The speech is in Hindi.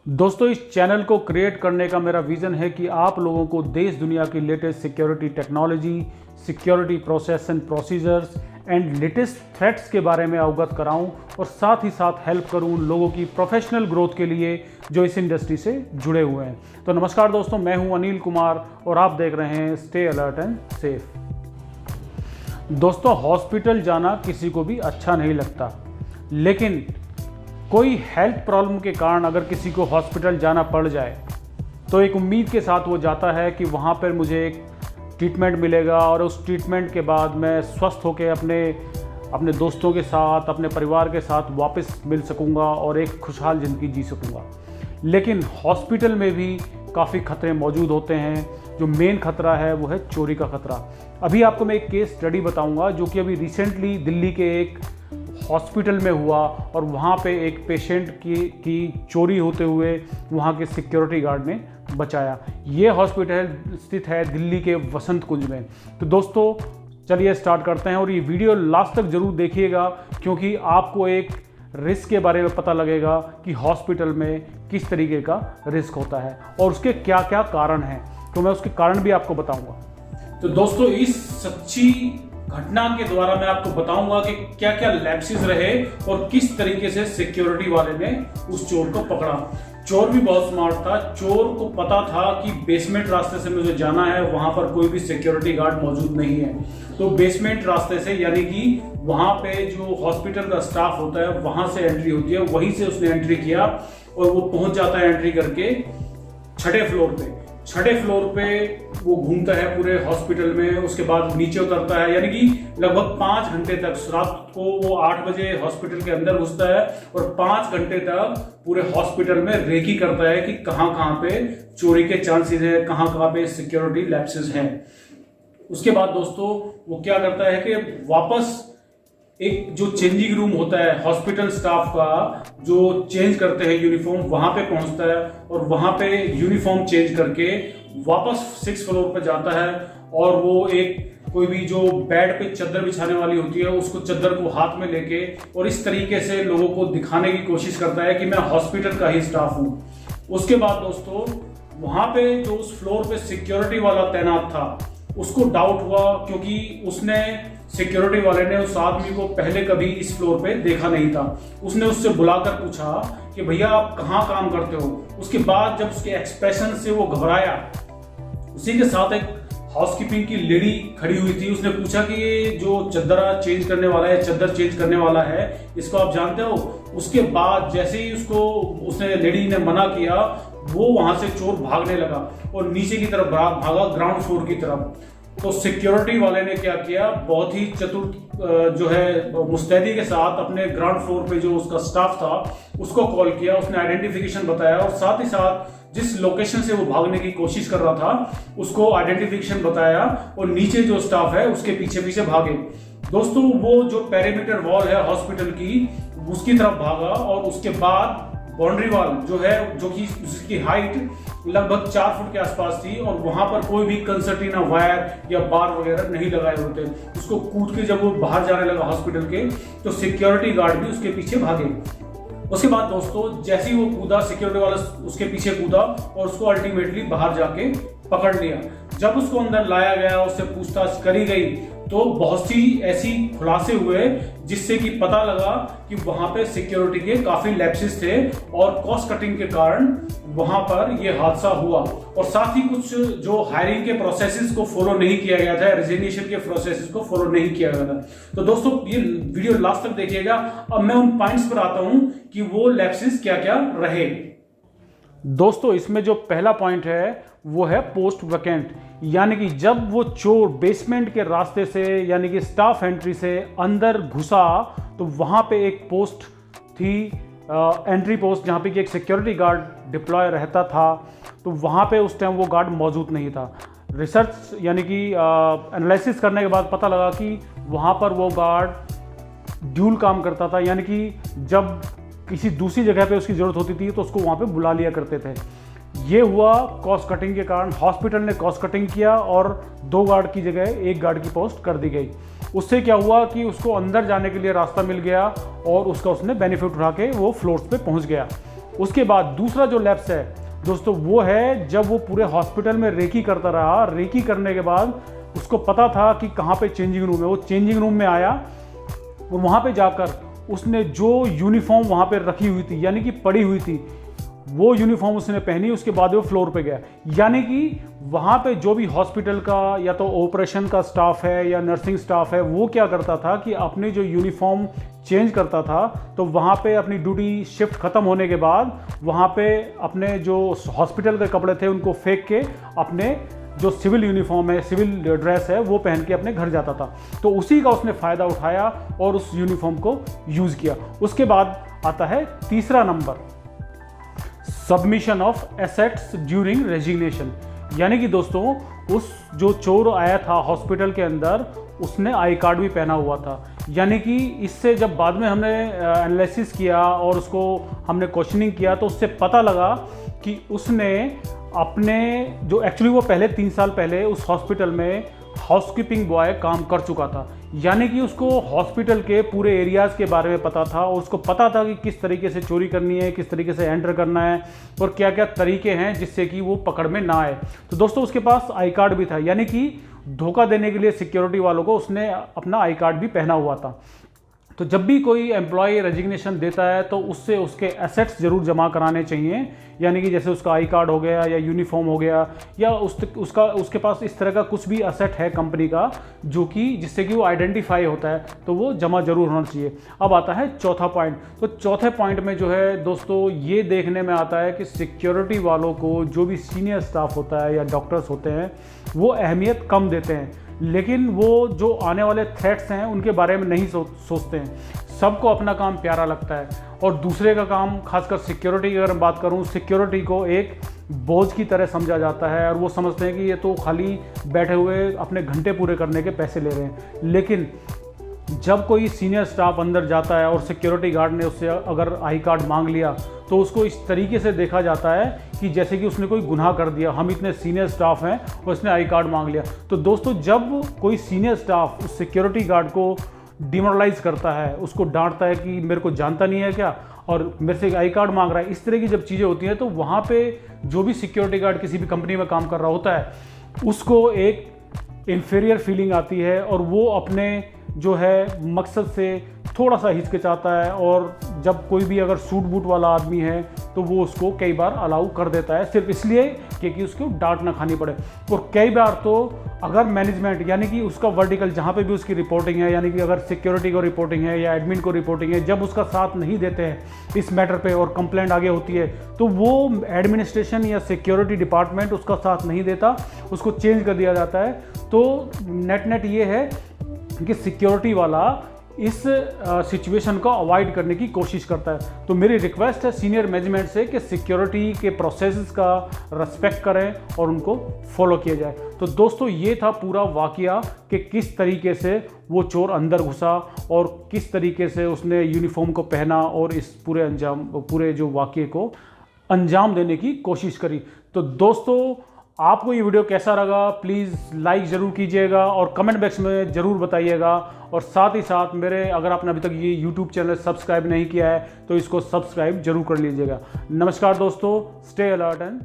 दोस्तों, इस चैनल को क्रिएट करने का मेरा विज़न है कि आप लोगों को देश दुनिया की latest security technology, security process and procedures and latest threats के बारे में अवगत कराऊं और साथ ही साथ हेल्प करूं उन लोगों की प्रोफेशनल ग्रोथ के लिए जो इस इंडस्ट्री से जुड़े हुए हैं। तो नमस्कार दोस्तों, मैं हूं अनिल कुमार और आप देख रहे हैं स्टे अलर्ट एंड सेफ। दोस्तों, हॉस्पिटल जाना किसी को भी अच्छा नहीं लगता, लेकिन कोई हेल्थ प्रॉब्लम के कारण अगर किसी को हॉस्पिटल जाना पड़ जाए तो एक उम्मीद के साथ वो जाता है कि वहाँ पर मुझे एक ट्रीटमेंट मिलेगा और उस ट्रीटमेंट के बाद मैं स्वस्थ होकर अपने दोस्तों के साथ, अपने परिवार के साथ वापस मिल सकूँगा और एक खुशहाल ज़िंदगी जी सकूँगा। लेकिन हॉस्पिटल में भी काफ़ी खतरे मौजूद होते हैं। जो मेन खतरा है वो है चोरी का खतरा। अभी आपको मैं एक केस स्टडी बताऊँगा जो कि अभी रिसेंटली दिल्ली के एक हॉस्पिटल में हुआ और वहाँ पे एक पेशेंट की चोरी होते हुए वहाँ के सिक्योरिटी गार्ड ने बचाया। ये हॉस्पिटल स्थित है दिल्ली के वसंत कुंज में। तो दोस्तों, चलिए स्टार्ट करते हैं और ये वीडियो लास्ट तक ज़रूर देखिएगा, क्योंकि आपको एक रिस्क के बारे में पता लगेगा कि हॉस्पिटल में किस तरीके का रिस्क होता है और उसके क्या क्या कारण हैं। तो मैं उसके कारण भी आपको बताऊँगा। तो दोस्तों, इस सच्ची घटना के द्वारा मैं आपको बताऊंगा कि क्या क्या लैप्सेस रहे और किस तरीके से सिक्योरिटी वाले ने उस चोर को पकड़ा। चोर भी बहुत स्मार्ट था। चोर को पता था कि बेसमेंट रास्ते से मुझे जाना है, वहां पर कोई भी सिक्योरिटी गार्ड मौजूद नहीं है। तो बेसमेंट रास्ते से, यानी कि वहां पे जो हॉस्पिटल का स्टाफ होता है वहां से एंट्री होती है, वहीं से उसने एंट्री किया और वो पहुंच जाता है एंट्री करके छठे फ्लोर पे। छठे फ्लोर पे वो घूमता है पूरे हॉस्पिटल में, उसके बाद नीचे उतरता है, यानी कि लगभग 5 घंटे तक, रात को वो 8 बजे हॉस्पिटल के अंदर घुसता है और 5 घंटे तक पूरे हॉस्पिटल में रेकी करता है कि कहाँ कहाँ पे चोरी के चांसेस है, कहाँ कहाँ पे सिक्योरिटी लैप्सेस हैं। उसके बाद दोस्तों वो क्या करता है कि वापस एक जो चेंजिंग रूम होता है हॉस्पिटल स्टाफ का, जो चेंज करते हैं यूनिफॉर्म, वहां पे पहुंचता है और वहां पे यूनिफॉर्म चेंज करके वापस 6th फ्लोर पे जाता है और वो एक कोई भी जो बेड पे चादर बिछाने वाली होती है उसको चादर को हाथ में लेके और इस तरीके से लोगों को दिखाने की कोशिश करता है कि मैं हॉस्पिटल का ही स्टाफ हूं। उसके बाद दोस्तों वहां पे जो उस फ्लोर पे सिक्योरिटी वाला तैनात था उसको डाउट हुआ, क्योंकि उसने सिक्योरिटी वाले ने उस आदमी को पहले कभी इस फ्लोर पे देखा नहीं था। उसने उससे बुलाकर पूछा कि भैया आप कहाँ काम करते हो। उसके बाद जब उसके एक्सप्रेशन से वो घबराया, उसी के साथ एक हाउसकीपिंग की लेडी खड़ी हुई थी। उसने पूछा कि ये जो चादर चेंज करने वाला है इसको आप जानते हो। उसके बाद जैसे ही उसने लेडी ने मना किया, वो वहां से चोर भागने लगा और नीचे की तरफ भागा, ग्राउंड फ्लोर की तरफ। तो सिक्योरिटी वाले ने क्या किया, बहुत ही चतुर जो है मुस्तैदी के साथ अपने ग्राउंड फ्लोर पे जो उसका स्टाफ था उसको कॉल किया। उसने आइडेंटिफिकेशन बताया और साथ ही साथ जिस लोकेशन से वो भागने की कोशिश कर रहा था उसको आइडेंटिफिकेशन बताया और नीचे जो स्टाफ है उसके पीछे पीछे भागे। दोस्तों, वो जो पेरीमीटर वॉल है हॉस्पिटल की उसकी तरफ भागा और उसके बाद बाउंड्री वॉल जो है, जो कि उसकी हाइट लगभग 4 फुट के आसपास थी और वहां पर कोई भी कंसर्टीना वायर या बार वगैरह नहीं लगाए होते। उसको कूद के जब वो बाहर जाने लगा हॉस्पिटल के, तो सिक्योरिटी गार्ड भी उसके पीछे भागे। उसके बाद दोस्तों जैसे ही वो कूदा, सिक्योरिटी वाला उसके पीछे कूदा और उसको अल्टीमेटली बाहर जाके पकड़ लिया। जब उसको अंदर लाया गया, उससे पूछताछ करी गई, तो बहुत सी ऐसी खुलासे हुए जिससे कि पता लगा कि वहां पे सिक्योरिटी के काफी लैप्सेस थे और कॉस्ट कटिंग के कारण वहां पर यह हादसा हुआ। और साथ ही कुछ जो हायरिंग के प्रोसेसेस को फॉलो नहीं किया गया था, रिजिग्नेशन के प्रोसेसेस को फॉलो नहीं किया गया था। तो दोस्तों ये वीडियो लास्ट तक देखिएगा। अब मैं उन पॉइंट्स पर आता हूं कि वो लैप्सेस क्या क्या रहे। दोस्तों, इसमें जो पहला पॉइंट है वो है पोस्ट वैकेंट, यानी कि जब वो चोर बेसमेंट के रास्ते से, यानी कि स्टाफ एंट्री से अंदर घुसा तो वहां पे एक पोस्ट थी, एंट्री पोस्ट, जहां पे कि एक सिक्योरिटी गार्ड डिप्लॉय रहता था। तो वहां पे उस टाइम वो गार्ड मौजूद नहीं था। रिसर्च यानी कि एनालिसिस करने के बाद पता लगा कि वहां पर वो गार्ड ड्यूल काम करता था, यानी कि जब किसी दूसरी जगह पे उसकी ज़रूरत होती थी तो उसको वहाँ पे बुला लिया करते थे। ये हुआ कॉस्ट कटिंग के कारण। हॉस्पिटल ने कॉस्ट कटिंग किया और 2 गार्ड की जगह 1 गार्ड की पोस्ट कर दी गई। उससे क्या हुआ कि उसको अंदर जाने के लिए रास्ता मिल गया और उसका उसने बेनिफिट उठा के वो फ्लोर्स पे पहुंच गया। उसके बाद दूसरा जो लैप्स है दोस्तों वो है जब वो पूरे हॉस्पिटल में रेकी करता रहा। रेकी करने के बाद उसको पता था कि कहाँ पे चेंजिंग रूम है। वो चेंजिंग रूम में आया और वहाँ पे जाकर उसने जो यूनिफॉर्म वहाँ पे रखी हुई थी यानी कि पड़ी हुई थी वो यूनिफॉर्म उसने पहनी। उसके बाद वो फ्लोर पे गया। यानी कि वहाँ पे जो भी हॉस्पिटल का या तो ऑपरेशन का स्टाफ है या नर्सिंग स्टाफ है वो क्या करता था कि अपनी जो यूनिफॉर्म चेंज करता था तो वहाँ पे अपनी ड्यूटी शिफ्ट ख़त्म होने के बाद वहाँ पे अपने जो हॉस्पिटल के कपड़े थे उनको फेंक के अपने जो सिविल यूनिफॉर्म है, सिविल ड्रेस है, वो पहन के अपने घर जाता था। तो उसी का उसने फ़ायदा उठाया और उस यूनिफॉर्म को यूज़ किया। उसके बाद आता है तीसरा number, submission of assets during resignation. यानी कि दोस्तों उस जो चोर आया था हॉस्पिटल के अंदर उसने आई कार्ड भी पहना हुआ था। यानी कि इससे जब बाद में हमने एनालिसिस किया और उसको हमने क्वेश्चनिंग किया तो उससे पता लगा कि उसने अपने जो एक्चुअली वो पहले 3 साल पहले उस हॉस्पिटल में हाउसकीपिंग बॉय काम कर चुका था। यानी कि उसको हॉस्पिटल के पूरे एरियाज़ के बारे में पता था और उसको पता था कि किस तरीके से चोरी करनी है, किस तरीके से एंटर करना है और क्या क्या तरीके हैं जिससे कि वो पकड़ में ना आए। तो दोस्तों उसके पास आई कार्ड भी था। यानी कि धोखा देने के लिए सिक्योरिटी वालों को उसने अपना आई कार्ड भी पहना हुआ था। तो जब भी कोई एम्प्लॉय रेजिग्नेशन देता है तो उससे उसके एसेट्स ज़रूर जमा कराने चाहिए। यानी कि जैसे उसका आई कार्ड हो गया या यूनिफॉर्म हो गया या उसके पास इस तरह का कुछ भी एसेट है कंपनी का जो कि जिससे कि वो आइडेंटिफाई होता है तो वो जमा जरूर होना चाहिए। अब आता है चौथा पॉइंट। तो चौथे पॉइंट में जो है दोस्तों ये देखने में आता है कि सिक्योरिटी वालों को जो भी सीनियर स्टाफ होता है या डॉक्टर्स होते हैं वो अहमियत कम देते हैं, लेकिन वो जो आने वाले थ्रेट्स हैं उनके बारे में नहीं सोचते हैं। सबको अपना काम प्यारा लगता है और दूसरे का काम, खासकर सिक्योरिटी की अगर मैं बात करूं, सिक्योरिटी को एक बोझ की तरह समझा जाता है और वो समझते हैं कि ये तो खाली बैठे हुए अपने घंटे पूरे करने के पैसे ले रहे हैं। लेकिन जब कोई सीनियर स्टाफ अंदर जाता है और सिक्योरिटी गार्ड ने उससे अगर आई कार्ड मांग लिया तो उसको इस तरीके से देखा जाता है कि जैसे कि उसने कोई गुनाह कर दिया। हम इतने सीनियर स्टाफ हैं और उसने आई कार्ड मांग लिया। तो दोस्तों जब कोई सीनियर स्टाफ उस सिक्योरिटी गार्ड को डिमोरलाइज करता है, उसको डांटता है कि मेरे को जानता नहीं है क्या और मेरे से आई कार्ड मांग रहा है, इस तरह की जब चीज़ें होती हैं तो वहाँ पे जो भी सिक्योरिटी गार्ड किसी भी कंपनी में काम कर रहा होता है उसको एक इन्फीरियर फीलिंग आती है और वो अपने जो है मकसद से थोड़ा सा हिचकिचाता है। और जब कोई भी अगर सूट बूट वाला आदमी है तो वो उसको कई बार अलाउ कर देता है सिर्फ इसलिए कि उसको डांट ना खानी पड़े। और कई बार तो अगर मैनेजमेंट यानी कि उसका वर्टिकल जहाँ पे भी उसकी रिपोर्टिंग है, यानी कि अगर सिक्योरिटी को रिपोर्टिंग है या एडमिन को रिपोर्टिंग है, जब उसका साथ नहीं देते हैं इस मैटर पे और कंप्लेंट आगे होती है तो वो एडमिनिस्ट्रेशन या सिक्योरिटी डिपार्टमेंट उसका साथ नहीं देता, उसको चेंज कर दिया जाता है। तो नेट ये है कि सिक्योरिटी वाला इस सिचुएशन को अवॉइड करने की कोशिश करता है। तो मेरी रिक्वेस्ट है सीनियर मैनेजमेंट से कि सिक्योरिटी के प्रोसेसेस का रिस्पेक्ट करें और उनको फॉलो किया जाए। तो दोस्तों ये था पूरा वाकया कि किस तरीके से वो चोर अंदर घुसा और किस तरीके से उसने यूनिफॉर्म को पहना और इस पूरे जो वाकये को अंजाम देने की कोशिश करी। तो दोस्तों आपको ये वीडियो कैसा लगा प्लीज़ लाइक ज़रूर कीजिएगा और कमेंट बॉक्स में ज़रूर बताइएगा। और साथ ही साथ अगर आपने अभी तक ये YouTube चैनल सब्सक्राइब नहीं किया है तो इसको सब्सक्राइब जरूर कर लीजिएगा। नमस्कार दोस्तों, स्टे अलर्ट एंड